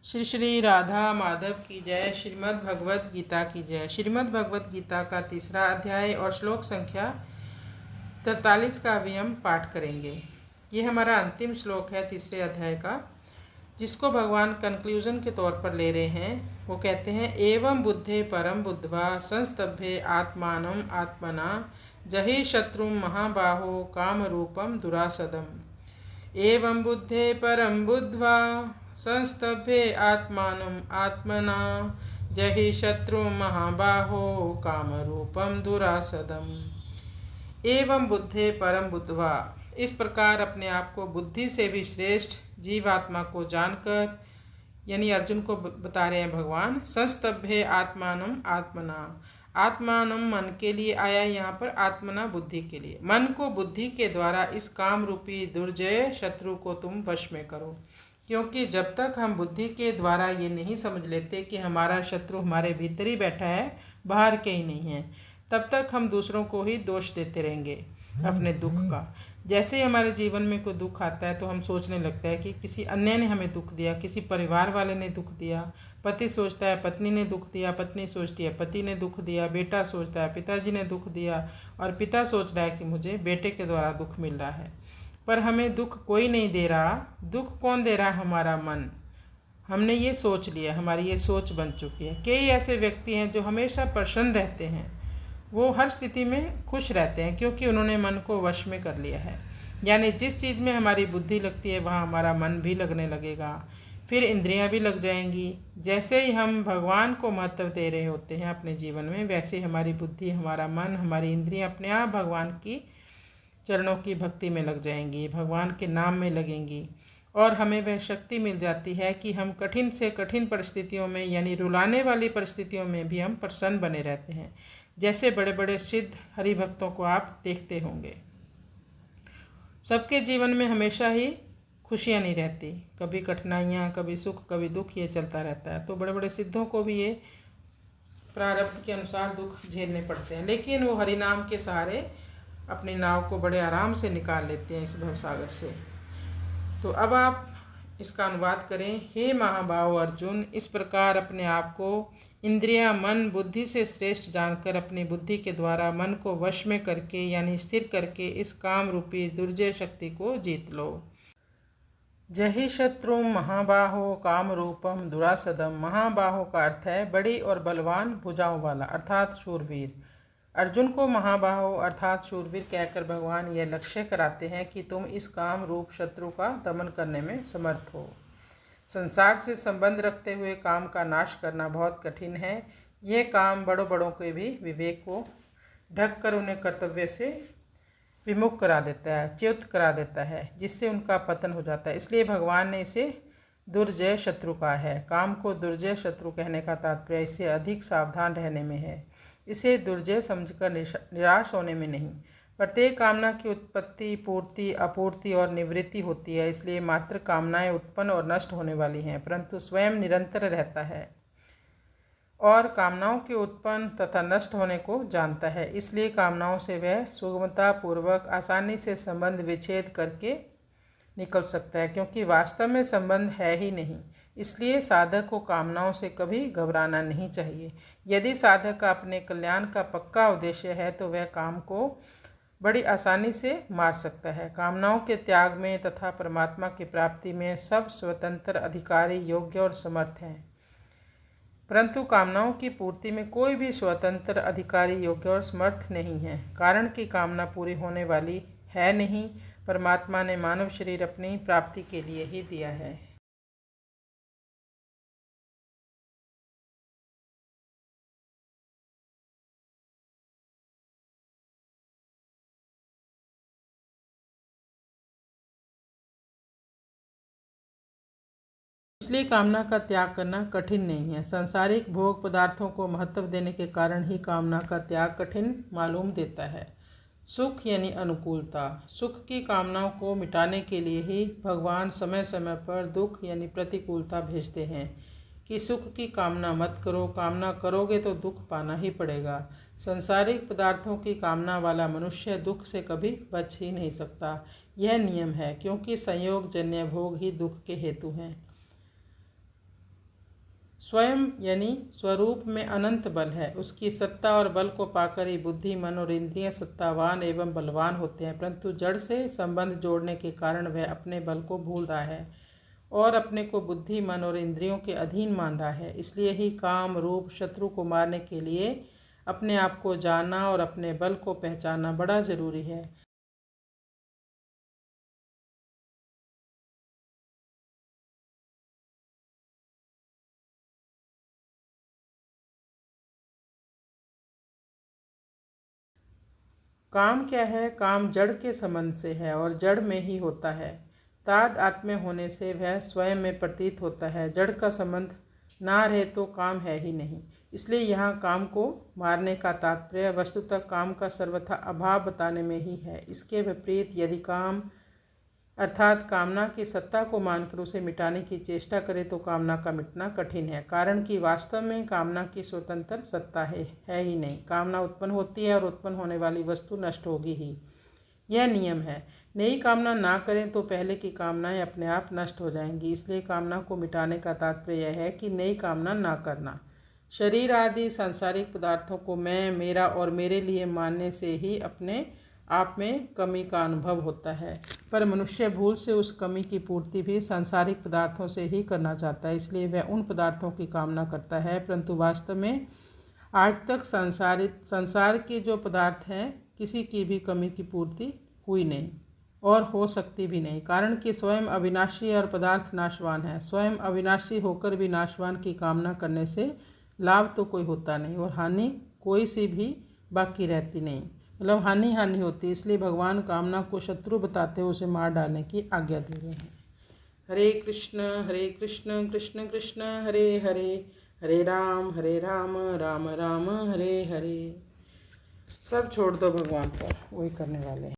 श्री श्री राधा माधव की जय। श्रीमद् भगवत गीता की जय। श्रीमद् भगवत गीता का तीसरा अध्याय और श्लोक संख्या 43 का अभी हम पाठ करेंगे। ये हमारा अंतिम श्लोक है तीसरे अध्याय का, जिसको भगवान कंक्लूजन के तौर पर ले रहे हैं। वो कहते हैं, एवं बुद्धे परम बुद्ध्वा संस्तभ्ये आत्मानम आत्मना जहि शत्रु महाबाहो काम रूपम दुरासदम। एवं बुद्धे परम बुद्ध्वा संस्तभ्ये आत्मानम आत्मना जहि शत्रु महाबाहो काम रूपम दुरासदम। एवं बुद्धे परम बुद्ध्वा, इस प्रकार अपने आप को बुद्धि से भी श्रेष्ठ जीवात्मा को जानकर, यानी अर्जुन को बता रहे हैं भगवान, संस्तभ्ये आत्मानम आत्मना, आत्मानम मन के लिए आया यहाँ पर, आत्मना बुद्धि के लिए। मन को बुद्धि के द्वारा इस काम रूपी दुर्जय शत्रु को तुम वश में करो, क्योंकि जब तक हम बुद्धि के द्वारा ये नहीं समझ लेते कि हमारा शत्रु हमारे भीतर ही बैठा है, बाहर के ही नहीं है, तब तक हम दूसरों को ही दोष देते रहेंगे अपने दुख का। जैसे ही हमारे जीवन में कोई दुख आता है तो हम सोचने लगता है कि किसी अन्य ने हमें दुख दिया, किसी परिवार वाले ने दुख दिया। पति सोचता है पत्नी ने दुख दिया, पत्नी सोचती है पति ने दुख दिया, बेटा सोचता है पिताजी ने दुख दिया, और पिता सोच रहा है कि मुझे बेटे के द्वारा दुख मिल रहा है। पर हमें दुख कोई नहीं दे रहा। दुख कौन दे रहा है? हमारा मन। हमने ये सोच लिया, हमारी ये सोच बन चुकी है। कई ऐसे व्यक्ति हैं जो हमेशा प्रसन्न रहते हैं, वो हर स्थिति में खुश रहते हैं, क्योंकि उन्होंने मन को वश में कर लिया है। यानी जिस चीज़ में हमारी बुद्धि लगती है वहाँ हमारा मन भी लगने लगेगा, फिर इंद्रियां भी लग जाएंगी। जैसे ही हम भगवान को महत्व दे रहे होते हैं अपने जीवन में, वैसे हमारी बुद्धि, हमारा मन, हमारी इंद्रियां अपने आप भगवान की चरणों की भक्ति में लग जाएंगी, भगवान के नाम में लगेंगी, और हमें वह शक्ति मिल जाती है कि हम कठिन से कठिन परिस्थितियों में, यानी रुलाने वाली परिस्थितियों में भी हम प्रसन्न बने रहते हैं। जैसे बड़े बड़े सिद्ध हरिभक्तों को आप देखते होंगे, सबके जीवन में हमेशा ही खुशियाँ नहीं रहती, कभी कठिनाइयाँ, कभी सुख, कभी दुख, ये चलता रहता है। तो बड़े बड़े सिद्धों को भी ये प्रारब्ध के अनुसार दुख झेलने पड़ते हैं, लेकिन वो हरिनाम के सहारे अपनी नाव को बड़े आराम से निकाल लेते हैं इस भवसागर से। तो अब आप इसका अनुवाद करें। हे महाबाहो अर्जुन, इस प्रकार अपने आप को इंद्रिया, मन, बुद्धि से श्रेष्ठ जानकर अपनी बुद्धि के द्वारा मन को वश में करके, यानी स्थिर करके, इस काम रूपी दुर्जय शक्ति को जीत लो। जहि शत्रु महाबाहो काम रूपम दुरासदम। महाबाहो का अर्थ है बड़ी और बलवान भुजाओं वाला, अर्थात शूरवीर। अर्जुन को महाबाहो अर्थात शूरवीर कहकर भगवान यह लक्ष्य कराते हैं कि तुम इस काम रूप शत्रु का दमन करने में समर्थ हो। संसार से संबंध रखते हुए काम का नाश करना बहुत कठिन है। यह काम बड़ों बड़ों के भी विवेक को ढक कर उन्हें कर्तव्य से विमुख करा देता है, च्युत करा देता है, जिससे उनका पतन हो जाता है। इसलिए भगवान ने इसे दुर्जय शत्रु कहा है। काम को दुर्जय शत्रु कहने का तात्पर्य इससे अधिक सावधान रहने में है, इसे दुर्जय समझकर निराश होने में नहीं। प्रत्येक कामना की उत्पत्ति, पूर्ति, अपूर्ति और निवृत्ति होती है, इसलिए मात्र कामनाएं उत्पन्न और नष्ट होने वाली हैं, परंतु स्वयं निरंतर रहता है और कामनाओं के उत्पन्न तथा नष्ट होने को जानता है। इसलिए कामनाओं से वह सुगमता पूर्वक आसानी से संबंध विच्छेद करके निकल सकता है, क्योंकि वास्तव में संबंध है ही नहीं। इसलिए साधक को कामनाओं से कभी घबराना नहीं चाहिए। यदि साधक का अपने कल्याण का पक्का उद्देश्य है तो वह काम को बड़ी आसानी से मार सकता है। कामनाओं के त्याग में तथा परमात्मा की प्राप्ति में सब स्वतंत्र अधिकारी योग्य और समर्थ हैं, परंतु कामनाओं की पूर्ति में कोई भी स्वतंत्र अधिकारी योग्य और समर्थ नहीं है, कारण कि कामना पूरी होने वाली है नहीं। परमात्मा ने मानव शरीर अपनी प्राप्ति के लिए ही दिया है। इसलिए कामना का त्याग करना कठिन नहीं है। सांसारिक भोग पदार्थों को महत्व देने के कारण ही कामना का त्याग कठिन मालूम देता है। सुख यानी अनुकूलता, सुख की कामनाओं को मिटाने के लिए ही भगवान समय समय पर दुख यानी प्रतिकूलता भेजते हैं कि सुख की कामना मत करो, कामना करोगे तो दुख पाना ही पड़ेगा। सांसारिक पदार्थों की कामना वाला मनुष्य दुख से कभी बच ही नहीं सकता। यह नियम है, क्योंकि संयोग जन्य भोग ही दुख के हेतु हैं। स्वयं यानी स्वरूप में अनंत बल है। उसकी सत्ता और बल को पाकर ही बुद्धि, मन और इंद्रियां सत्तावान एवं बलवान होते हैं, परंतु जड़ से संबंध जोड़ने के कारण वह अपने बल को भूल रहा है और अपने को बुद्धि, मन और इंद्रियों के अधीन मान रहा है। इसलिए ही काम रूप शत्रु को मारने के लिए अपने आप को जानना और अपने बल को पहचानना बड़ा जरूरी है। काम क्या है? काम जड़ के संबंध से है और जड़ में ही होता है। ताद आत्म्य होने से वह स्वयं में प्रतीत होता है। जड़ का संबंध ना रहे तो काम है ही नहीं। इसलिए यहाँ काम को मारने का तात्पर्य वस्तुतः काम का सर्वथा अभाव बताने में ही है। इसके विपरीत यदि काम अर्थात कामना की सत्ता को मानकर उसे मिटाने की चेष्टा करे तो कामना का मिटना कठिन है, कारण कि वास्तव में कामना की स्वतंत्र सत्ता है ही नहीं। कामना उत्पन्न होती है और उत्पन्न होने वाली वस्तु नष्ट होगी ही, यह नियम है। नई कामना ना करें तो पहले की कामनाएं अपने आप नष्ट हो जाएंगी। इसलिए कामना को मिटाने का तात्पर्य यह है कि नई कामना ना करना। शरीर आदि सांसारिक पदार्थों को मैं, मेरा और मेरे लिए मानने से ही अपने आप में कमी का अनुभव होता है, पर मनुष्य भूल से उस कमी की पूर्ति भी सांसारिक पदार्थों से ही करना चाहता है। इसलिए वह उन पदार्थों की कामना करता है, परंतु वास्तव में आज तक संसार के जो पदार्थ हैं किसी की भी कमी की पूर्ति हुई नहीं और हो सकती भी नहीं, कारण कि स्वयं अविनाशी और पदार्थ नाशवान है। स्वयं अविनाशी होकर भी नाशवान की कामना करने से लाभ तो कोई होता नहीं और हानि कोई सी भी बाकी रहती नहीं, मतलब हानि होती। इसलिए भगवान कामना को शत्रु बताते हुए उसे मार डालने की आज्ञा दे रहे हैं। हरे कृष्ण कृष्ण कृष्ण हरे हरे, हरे राम राम राम हरे हरे। सब छोड़ दो भगवान पर, वही करने वाले हैं।